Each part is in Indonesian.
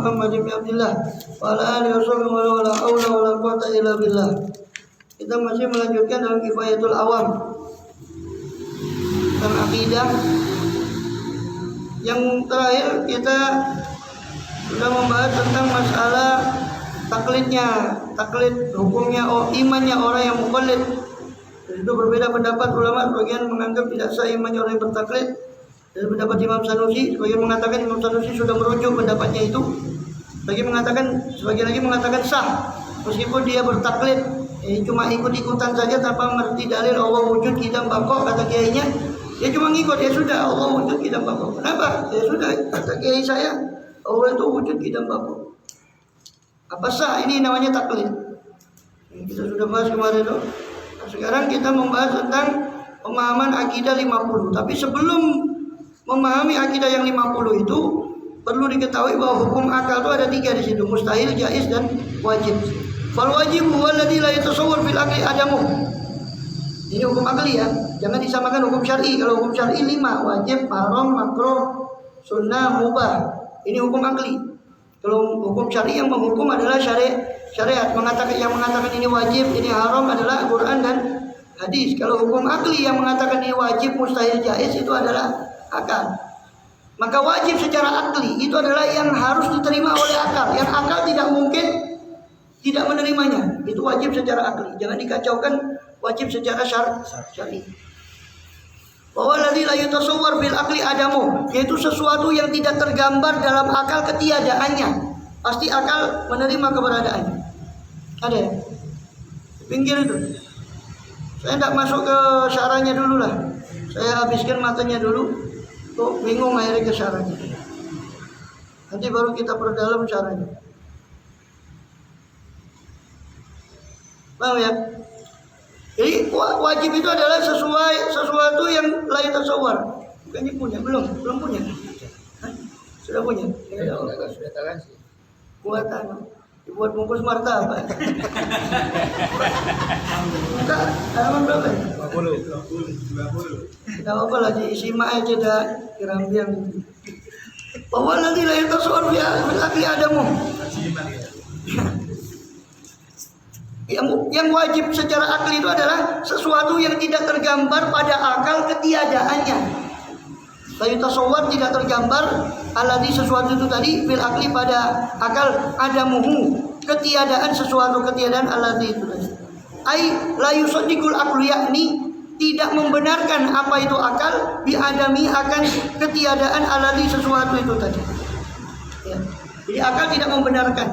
Muhammad bin Abdullah wa ala alihi wasallam wa la haula wa la quwwata illa billah. Kita masih melanjutkan dalam Kifayatul Awam tentang akidah. Yang terakhir kita sudah membahas tentang masalah taklidnya, taklid hukumnya, imannya orang yang muqallid. Itu berbeda pendapat ulama, sebagian menganggap tidak sah imannya orang yang bertaklid. Dan pendapat Imam Sanusi, sebagian mengatakan Imam Sanusi sudah merujuk pendapatnya itu. Sebagian lagi mengatakan sah meskipun dia bertaklid, cuma ikut-ikutan saja tanpa mengerti dalil Allah wujud kidam bako, kata kiainya. Dia cuma ngikut, ya sudah Allah wujud kidam bako. Kenapa? Ya sudah, kata kiai saya Allah itu wujud kidam bako. Apa sah? Ini namanya taklid. Kita sudah bahas kemarin tuh. Nah, sekarang kita membahas tentang pemahaman akidah 50. Tapi sebelum memahami akidah yang 50 itu perlu diketahui bahwa hukum akal itu ada 3 di situ, mustahil, jaiz, dan wajib. Fal wajib huwa alladzi la yatasawwar fil aqli adamu. Ini hukum akli ya, jangan disamakan hukum syar'i. Kalau hukum syar'i 5, wajib, haram, makruh, sunnah, mubah. Ini hukum akli. Kalau hukum syar'i yang menghukum adalah syariat, yang mengatakan ini wajib, ini haram adalah Quran dan hadis. Kalau hukum akli yang mengatakan ini wajib, mustahil, jaiz itu adalah akal. Maka wajib secara akli itu adalah yang harus diterima oleh akal, yang akal tidak mungkin tidak menerimanya. Itu wajib secara akli. Jangan dikacaukan wajib secara syar'i. Bahwa alladzi la yatasawwar bil akli adamu, yaitu sesuatu yang tidak tergambar dalam akal ketiadaannya. Pasti akal menerima keberadaannya. Ada ya? Pinggir itu. Saya tidak masuk ke syarahnya dulu lah. Saya habiskan matanya dulu. Kok bingung akhirnya ke syarahnya. Nanti baru kita perdalam syarahnya. Paham ya? Jadi wajib itu adalah sesuatu yang la yatasawwar. Bukannya punya, belum punya. Hah? Sudah punya? Ya, sudah tangan sih. Buatan. Dibuat bungkus martabak. Buka halaman berapa? 20. Tidak apa-apa lah, simak aja dah kirambiang. Bahwa nanti lah itu soal akli adamu. Yang wajib secara akli itu adalah sesuatu yang tidak tergambar pada akal ketiadaannya. Layu tasawwur tidak tergambar alladhi sesuatu itu tadi fil akli pada akal adamuhu, ketiadaan sesuatu, ketiadaan alladhi itu tadi. Ai la yusaddiqul aqlu, yakni tidak membenarkan apa itu akal bi adami akan ketiadaan alladhi sesuatu itu tadi. Ya. Jadi akal tidak membenarkan.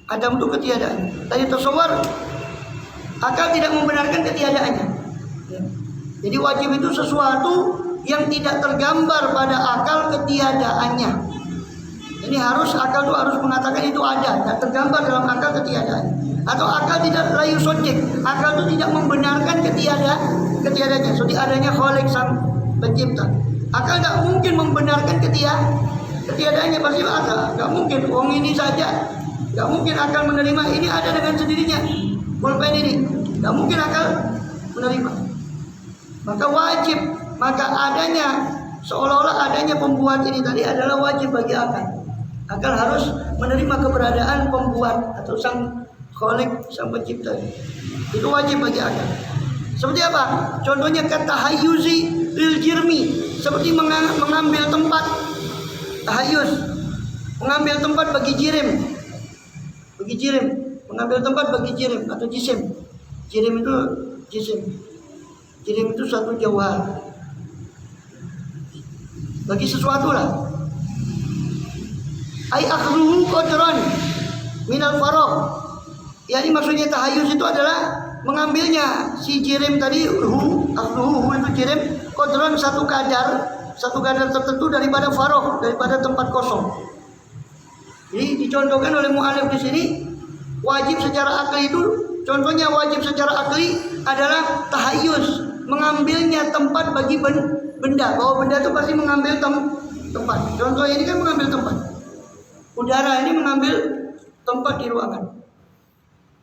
Adam itu ketiadaan. Layu tasawwur, akal tidak membenarkan ketiadaannya. Ya. Jadi wajib itu sesuatu yang tidak tergambar pada akal ketiadaannya. Ini akal itu harus mengatakan itu ada, tidak tergambar dalam akal ketiadaannya. Atau akal tidak layu sojek, akal itu tidak membenarkan ketiadanya. So adanya khalik sang pencipta. Akal tidak mungkin membenarkan ketiadaannya, pasti ada. Tidak mungkin. Wong ini saja, tidak mungkin akal menerima ini ada dengan sendirinya. Pulpen ini, tidak mungkin akal menerima. Maka adanya seolah-olah adanya pembuat ini tadi adalah wajib bagi akal. Akal harus menerima keberadaan pembuat atau sang khalik, sang pencipta. Itu wajib bagi akal. Seperti apa? Contohnya kata hayyuzi lil jirmi, seperti mengambil tempat tahayyuz, mengambil tempat bagi jirim. Mengambil tempat bagi jirim atau jisim. Jirim itu jisim. Jirim itu satu jauhar. Bagi sesuatu lah. Ai akhruhu qadran minal faragh. Ya, ini maksudnya tahayyuz itu adalah mengambilnya si jirim tadi, akhruhu itu jirim, qadran satu kadar tertentu daripada faragh, daripada tempat kosong. Jadi dicontohkan oleh mu'alif di sini, wajib secara akli itu, contohnya wajib secara akli adalah tahayyuz, mengambilnya tempat bagi benda. Bahwa benda itu pasti mengambil tempat. Contoh ini kan mengambil tempat. Udara ini mengambil tempat di ruangan.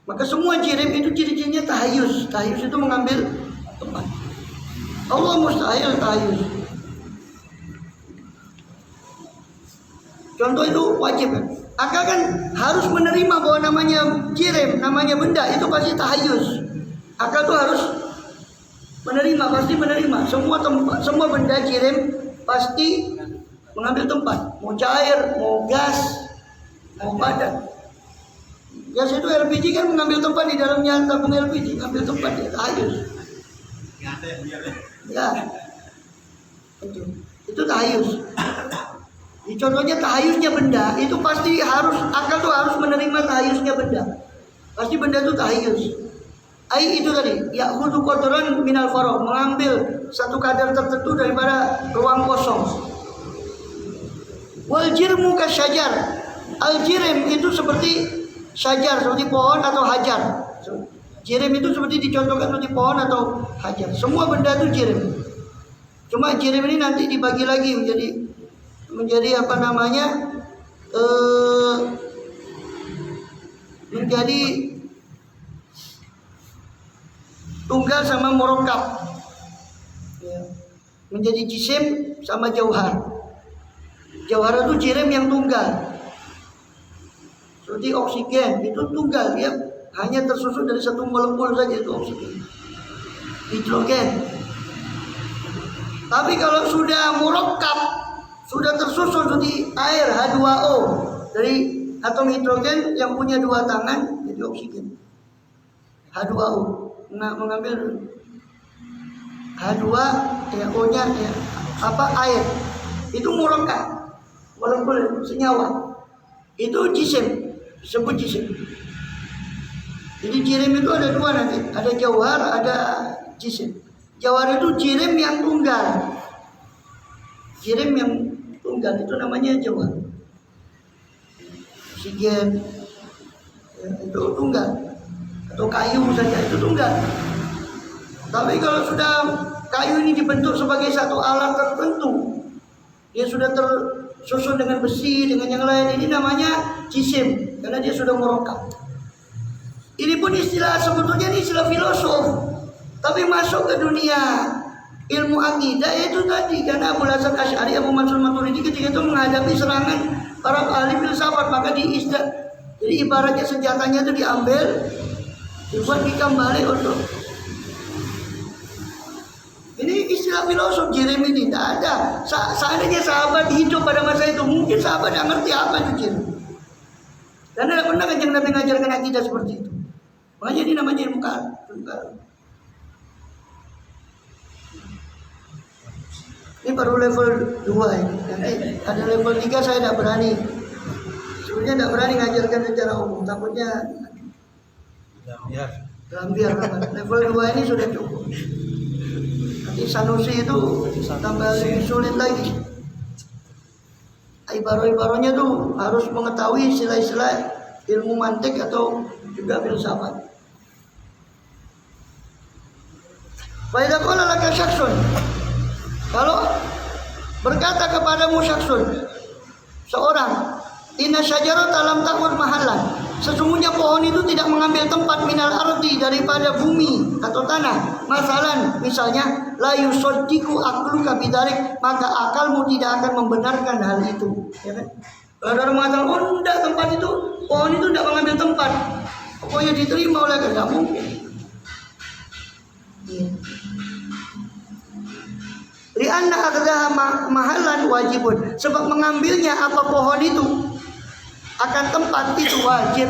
Maka semua jirim itu ciri-cirinya tahayyuz. Tahayyuz itu mengambil tempat. Allah mustahil tahayyuz. Contoh itu wajib kan. Akal kan harus menerima bahwa namanya jirim, namanya benda itu pasti tahayus. Akal tuh harus menerima, pasti menerima. Semua tempat, semua benda jirim pasti mengambil tempat. Mau cair, mau gas, mau padat. Gas itu LPG kan mengambil tempat di dalamnya tabung LPG, ambil tempat dia tahayus. Ya, itu tahayus. Di contohnya tahayusnya benda itu pasti harus, akal tuh harus menerima tahayusnya benda. Pasti benda itu tahayus. Itu tadi, ya'khudhu qadran minal faragh, mengambil satu kadar tertentu daripada ruang kosong. Wal jirmu kasyajar. Al jirim itu seperti syajar, seperti pohon atau hajar. Jirim itu seperti dicontohkan seperti pohon atau hajar. Semua benda itu jirim. Cuma jirim ini nanti dibagi lagi menjadi apa namanya? Menjadi tunggal sama murakkab. Menjadi jisim sama jauhar. Jauhar itu jirim yang tunggal. Seperti oksigen itu tunggal, dia hanya tersusun dari satu molekul saja itu oksigen. Hidrogen. Tapi kalau sudah murakkab, sudah tersusun seperti air H2O dari atom hidrogen yang punya dua tangan jadi oksigen. H2O. Nah, mengambil H2 ya O-nya ya apa air. Itu murakkab. Molekul senyawa. Itu jisim, disebut jisim. Jadi jirim itu ada dua nanti, ada jauhar, ada jisim. Jauhar itu jirim yang tunggal. Jirim yang tunggal itu namanya jauhar. Oksigen ya, itu tunggal. Atau kayu saja itu tunggal. Tapi kalau sudah kayu ini dibentuk sebagai satu alat tertentu, dia sudah tersusun dengan besi, dengan yang lain, ini namanya jisim karena dia sudah murakkab. Ini pun istilah, sebetulnya ini istilah filosof, tapi masuk ke dunia ilmu akidah itu tadi karena Abu Hasan Asy'ari, Abu Mansur Maturidi ketika itu menghadapi serangan para ahli filsafat, maka jadi ibaratnya senjatanya itu diambil, dibuat dikembali untuk ini istilah filosof jirim ini tidak ada. Seandainya sahabat hidup pada masa itu, mungkin sahabat tidak ngerti apa itu jirim. Dan tidak pernah kanjeng Nabi mengajarkan akidah seperti itu. Makanya ini namanya ilmu karun. Ini baru level 2 ini. Ada level 3 saya tidak berani. Sebenarnya tidak berani mengajarkan secara umum. Takutnya lambiar. Level 2 ini sudah cukup. Nanti Sanusi itu tambah lebih sulit lagi. Ibarat-ibaratnya tuh harus mengetahui istilah-istilah ilmu mantik atau juga filsafat. Fa idza qala laka syakhsun, kalau berkata kepadamu syakhsun, seorang, inna syajarata lam ta'ud mahallan, sesungguhnya pohon itu tidak mengambil tempat minal ardi, daripada bumi atau tanah. Masalan, misalnya, la yusaddiqu aqluka bidzalik, maka akalmu tidak akan membenarkan hal itu, ya kan? Kalau orang mengatakan, oh enggak, tempat itu, pohon itu tidak mengambil tempat, pokoknya diterima oleh tidak mungkin. Lianna akhdaha mahallan wajibun, sebab mengambilnya apa pohon itu akan tempat itu wajib.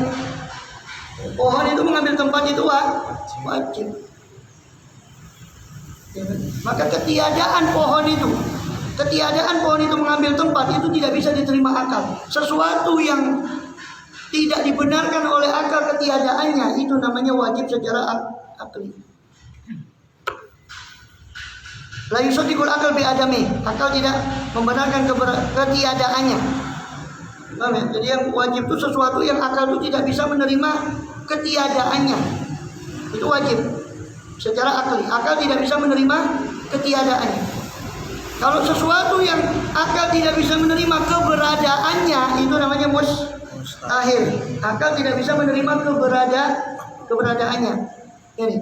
Pohon itu mengambil tempat itu wajib. Maka ketiadaan pohon itu mengambil tempat itu tidak bisa diterima akal. Sesuatu yang tidak dibenarkan oleh akal ketiadaannya itu namanya wajib secara akli. La yusaddiqul akal bi adami, akal tidak membenarkan ketiadaannya. Paham ya? Jadi yang wajib itu sesuatu yang akal itu tidak bisa menerima ketiadaannya. Itu wajib secara akli. Akal tidak bisa menerima ketiadaannya. Kalau sesuatu yang akal tidak bisa menerima keberadaannya, itu namanya mustahil. Akal tidak bisa menerima keberadaannya. Ini.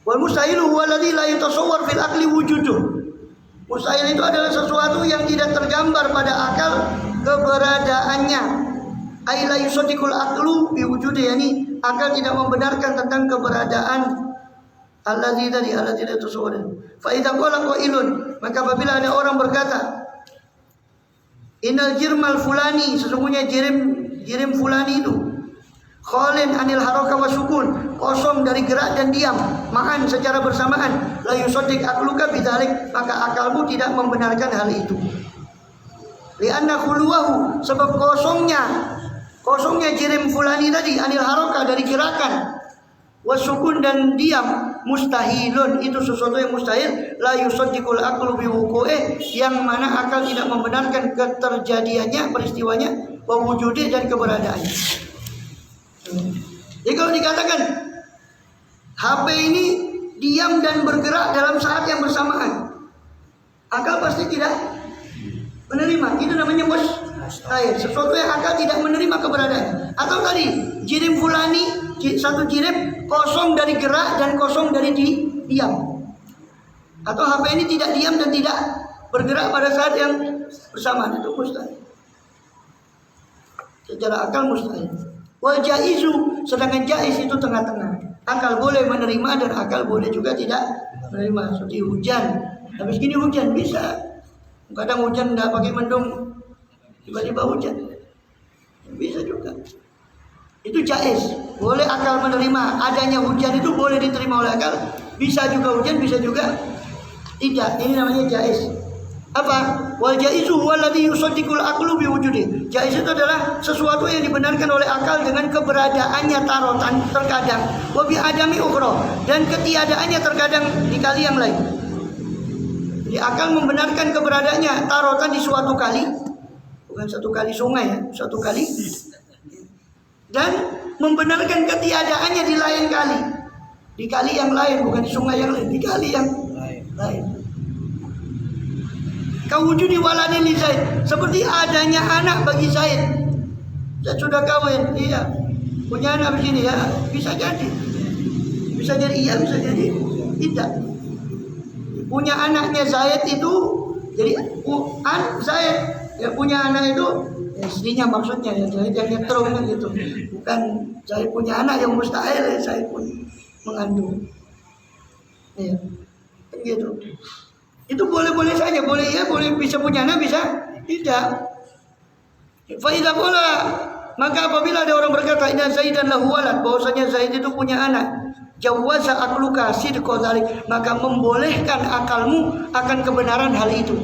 Wal mustahilu huwa alladhi la yatasawwar fil aqli wujuduh. Mustahil itu adalah sesuatu yang tidak tergambar pada akal keberadaannya. Ai la yusaddiqul aqlu bi wujudi, yani akal tidak membenarkan tentang keberadaan allazi itu seorang. Fa idza qala qailun, maka apabila ada orang berkata, innal jirmal fulani, sesungguhnya jirim fulani itu khalin anil haraka wa sukun, kosong dari gerak dan diam, ma'an secara bersamaan, la yusaddiq aqluka bidzalik, maka akalmu tidak membenarkan hal itu. Lianna khuluwahu, sebab kosongnya jirim fulani tadi anil haraka, dari gerakan, wasukun dan diam, mustahilun, itu sesuatu yang mustahil, la yusaddiqul aqlu biwuqu'i, yang mana akal tidak membenarkan keterjadiannya, peristiwanya, wa wujudi, dan keberadaannya. Jadi kalau dikatakan HP ini diam dan bergerak dalam saat yang bersamaan, akal pasti tidak menerima. Itu namanya mustahil, sesuatu yang akal tidak menerima keberadaan. Atau tadi jirim fulani, satu jirim kosong dari gerak dan kosong dari diam. Atau HP ini tidak diam dan tidak bergerak pada saat yang bersamaan, itu mustahil. Secara akal mustahil. Wal jaizu, sedangkan jaiz itu tengah-tengah. Akal boleh menerima dan akal boleh juga tidak menerima. Seperti hujan. Habis gini hujan bisa. Kadang hujan nggak pakai mendung, tiba-tiba hujan. Bisa juga. Itu jaiz. Boleh akal menerima adanya hujan, itu boleh diterima oleh akal. Bisa juga hujan, bisa juga tidak. Ini namanya jaiz. Apa? Wal jaizu waladhi yusaddiqul aqlu biwujudi. Jaiz itu adalah sesuatu yang dibenarkan oleh akal dengan keberadaannya tarotan terkadang, wa bi adami ukhra, dan ketiadaannya terkadang di kali yang lain. Jadi akal membenarkan keberadaannya tarotan di suatu kali, bukan satu kali sungai ya, suatu kali, dan membenarkan ketiadaannya di lain kali, di kali yang lain, bukan di sungai yang lain, di kali yang lain. Kawujudi waladin li Zaid, seperti adanya anak bagi Zaid. Zaid sudah kawin, iya, punya anak begini ya, bisa jadi iya, bisa jadi tidak. Punya anaknya Zaid itu, jadi Zaid ya punya anak itu, istrinya maksudnya ya, Zaid yang nyetrum kan gitu, bukan Zaid punya anak yang mustahil, Zaid pun mengandung, iya, kan gitu. Itu boleh-boleh saja, boleh ya, boleh bisa punya anak, bisa tidak. Fa idza qala, maka apabila ada orang berkata inna Zaidan lahu walad, bahwasanya Zaid itu punya anak, jawaza aqluka sidqa dzalik, maka membolehkan akalmu akan kebenaran hal itu.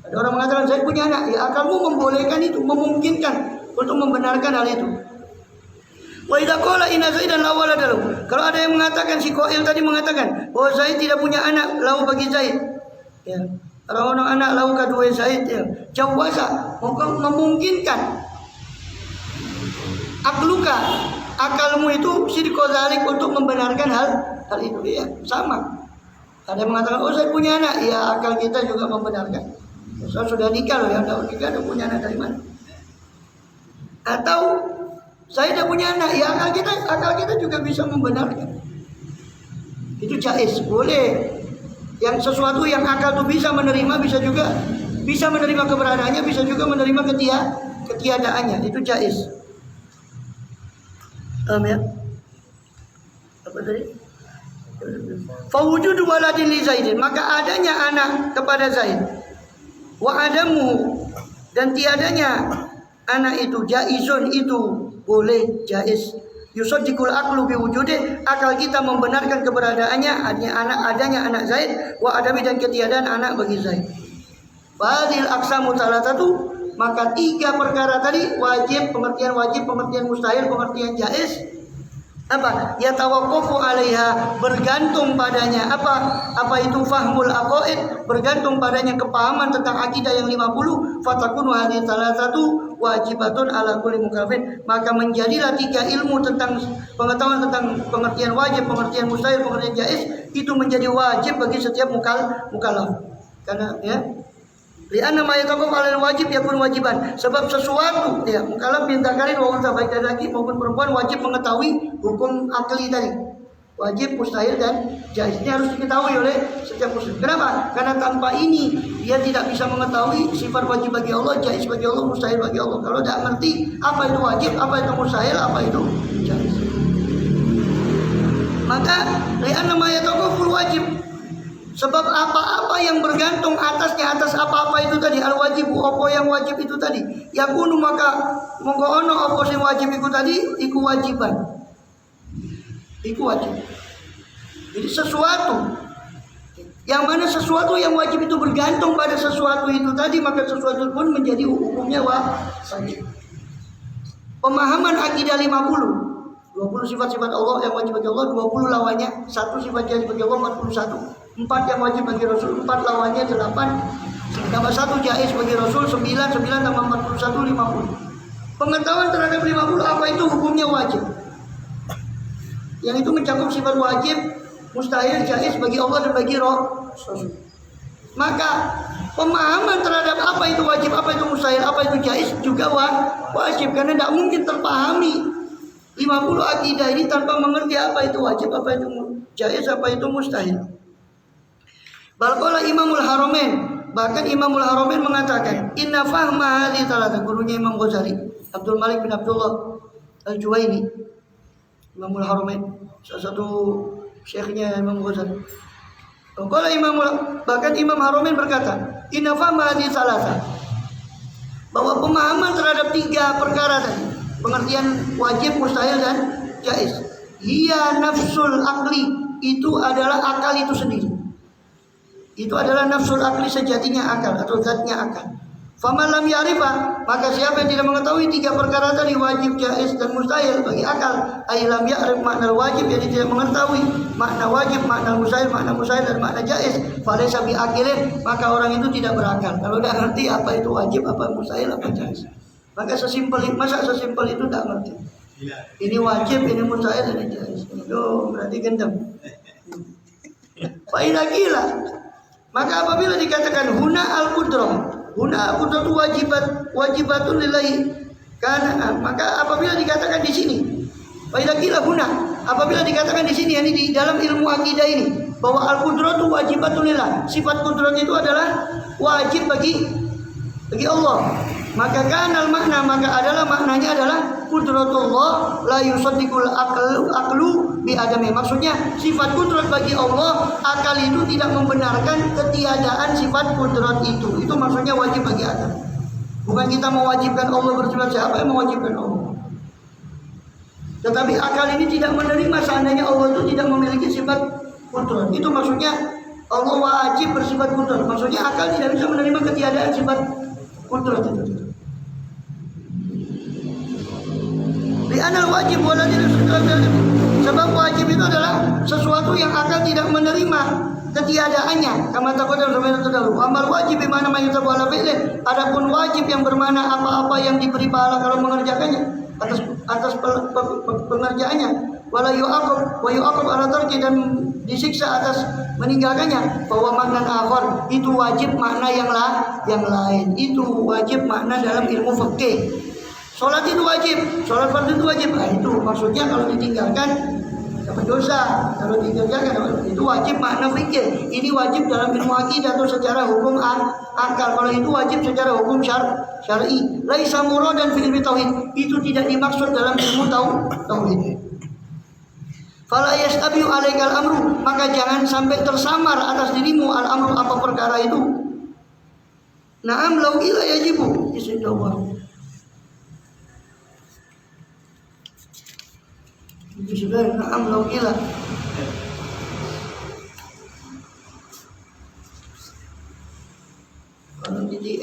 Ada orang mengatakan Zaid punya anak, ya akalmu membolehkan itu, memungkinkan untuk membenarkan hal itu. Wa idza qala inna Zaidan lahu walad, kalau ada yang mengatakan, si Qail tadi mengatakan bahwa Zaid tidak punya anak, lahu bagi Zaid, ya, kalau orang anak lahu kedua Zaid, ya, jawaza, memungkinkan akluka, akalmu itu sidqa dzalik, untuk membenarkan hal itu, ya, sama. Ada yang mengatakan oh Zaid punya anak, ya akal kita juga membenarkan. So, sudah nikah loh, yang udah nikah, udah punya anak dari mana? Atau saya tidak punya anak, ya akal kita juga bisa membenarkan. Itu jaiz, boleh. Yang sesuatu yang akal itu bisa menerima, bisa juga bisa menerima keberadaannya, bisa juga menerima ketiadaannya. Itu jaiz. Ya? Apa tadi? Fawujudu waladin li Zaidin, maka adanya anak kepada Zaid, wa adamu, dan tiadanya anak itu jaizun, itu boleh, jaiz. Yusaddiqul aqlu biwujudi, akal kita membenarkan keberadaannya adanya anak Zaid, wa adami, dan ketiadaan anak bagi Zaid. Fadil aqsamu salatatu, maka tiga perkara tadi, wajib, pengertian mustahil, pengertian jaiz, apa? Ya tawaqqafu 'alaiha, bergantung padanya. Apa itu fahmul aqaid, bergantung padanya kepahaman tentang akidah yang 50. Fatakunu hadhihi salasatu wajibatun ala kulli mukallafin, maka menjadilah tiga ilmu tentang pengetahuan tentang pengertian wajib, pengertian mustahil, pengertian jaiz, itu menjadi wajib bagi setiap mukallaf. Karena ya, lianna ma yataqaw 'alal wajib yakun wajiban, sebab sesuatu ya mukallaf minta kalian wa unta, baik laki maupun perempuan, wajib mengetahui hukum akli tadi, wajib, mustahil, dan jaiz. Ini harus diketahui oleh setiap muslim. Kenapa? Karena tanpa ini dia tidak bisa mengetahui sifat wajib bagi Allah, jaiz bagi Allah, mustahil bagi Allah. Kalau tidak ngerti apa itu wajib, apa itu mustahil, apa itu jaiz. Maka li'anna ma yatawaqqaful wajib, sebab apa-apa yang bergantung atasnya, atas apa-apa itu tadi, al wajib, apa yang wajib itu tadi, yakunu maka mongko ono apa sing wajib itu tadi iku wajiban. Iku wajib. Jadi sesuatu yang mana sesuatu yang wajib itu bergantung pada sesuatu itu tadi, maka sesuatu pun menjadi hukumnya wajib. Pemahaman akidah 50. 20 sifat-sifat Allah yang wajib bagi Allah, 20 lawannya, 1 sifat jaiz bagi Allah, 41. 4 yang wajib bagi Rasul, 4 lawannya 8. Tambah 1 jaiz bagi Rasul, 9 tambah 41, 50. Pengetahuan terhadap 50 apa itu hukumnya wajib. Yang itu mencakup sifat wajib, mustahil, jaiz bagi Allah dan bagi Rasul. Maka pemahaman terhadap apa itu wajib, apa itu mustahil, apa itu jaiz juga wajib, karena tidak mungkin terpahami 50 akidah ini tanpa mengerti apa itu wajib, apa itu jaiz, apa itu mustahil. Balqala Imamul Haramain, bahkan Imamul Haramain mengatakan inna fahma hadhihi thalatha, gurunya Imam Ghazali, Abdul Malik bin Abdullah Al-Juwaini, Imamul Haramain, salah satu syekhnya Imam Ghazali. Bahkan Imam Haramain berkata inna fahma hadhihi thalatha, bahwa pemahaman terhadap 3 perkara tadi, pengertian wajib, mustahil dan jaiz, hiya nafsul akli, itu adalah akal itu sendiri. Itu adalah nafsul akli, sejatinya akal atau zatnya akal. Faman lam ya'rifah, maka siapa yang tidak mengetahui 3 perkara tadi, wajib, jaiz dan mustahil bagi akal, ay lam ya'rif makna wajib, jadi tidak mengetahui makna wajib, makna mustahil dan makna jaiz, falaysa bi aqilin, maka orang itu tidak berakal. Kalau tidak ngerti apa itu wajib, apa mustahil, apa jaiz. Maka masa sesimpel itu tak ngerti. Ini wajib, ini mustahil, ini jaiz. Itu berarti gendam. Faidah gila. Maka apabila dikatakan huna al-qudrah, huna al-qudrah itu wajibatun lillahi. Karena maka apabila dikatakan di sini, faidah gila huna, apabila dikatakan di sini, ini di dalam ilmu akidah ini, bahwa al-qudrah itu wajibatun lillah, sifat qudrat itu adalah wajib bagi Allah. Maka kanal makna, maka adalah maknanya adalah qudratullah la yusaddiqul aqlu bi adami. Maksudnya sifat qudrat bagi Allah, akal itu tidak membenarkan ketiadaan sifat qudrat itu. Itu maksudnya wajib bagi akal. Bukan kita mewajibkan Allah bersifat, siapa yang mewajibkan Allah? Tetapi akal ini tidak menerima seandainya Allah itu tidak memiliki sifat qudrat. Itu maksudnya Allah wajib bersifat qudrat. Maksudnya akal tidak bisa menerima ketiadaan sifat qudrat itu. Li'anal wajib waladina, sebab wajib itu adalah sesuatu yang akal tidak menerima ketiadaannya. Kama taqaddam sebagaimana terdahulu. Amal wajib bimana ma yutabu ala fi'lih. Adapun wajib yang bermakna apa-apa yang diberi pahala kalau mengerjakannya, atas pengerjaannya. Wala yu'aqab wa yu'aqab ala tarki, dan disiksa atas meninggalkannya. Bahwa makna akhar itu wajib, makna yang lain itu wajib makna dalam ilmu fikih. Sholat itu wajib, sholat fardu itu wajib. Nah, itu maksudnya kalau ditinggalkan dapat dosa, kalau ditinggalkan itu wajib makna fikih. Ini wajib dalam ilmu akidah atau secara hukum akal. Kalau itu wajib secara hukum syar'i. Laisa muradan fil ilmi tauhid, itu tidak dimaksud dalam ilmu tauhid. Fala yastabiu alaikal amru, maka jangan sampai tersamar atas dirimu al-amru, apa perkara itu. Na'am lau ila yajibu istighfar. Itu sudah na'am lau ila. Kalau di